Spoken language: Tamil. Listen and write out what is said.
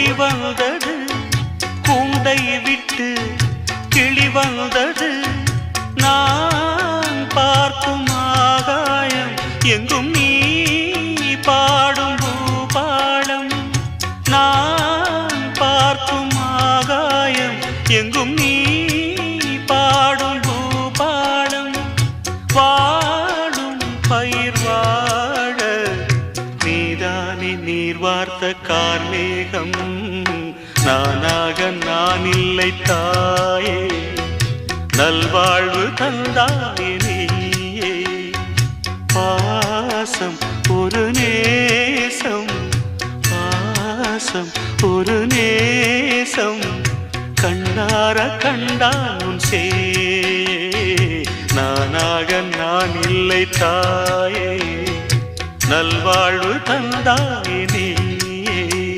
ஒளி வந்தது கூண்டை விட்டு கிளி வந்தது நான் பார்க்கும் ஆகாயம் எங்கும் நீ பாடும் பூபாலம் நான் பார்க்கும் ஆகாயம் எங்கும் நீ பாடும் பூபாலம் வாடும் பயிர் வாழ நீதானே நீர் வார்த்த கார்மேகம் நானாக நான் இல்லை தாயே நல்வாழ்வு தந்தாயே நீயே பாசம் ஒரு நேசம் பாசம் ஒரு நேசம் கண்ணார கண்டான் சே நானாக நான் இல்லை தாயே நல்வாழ்வு தந்தாயே நீ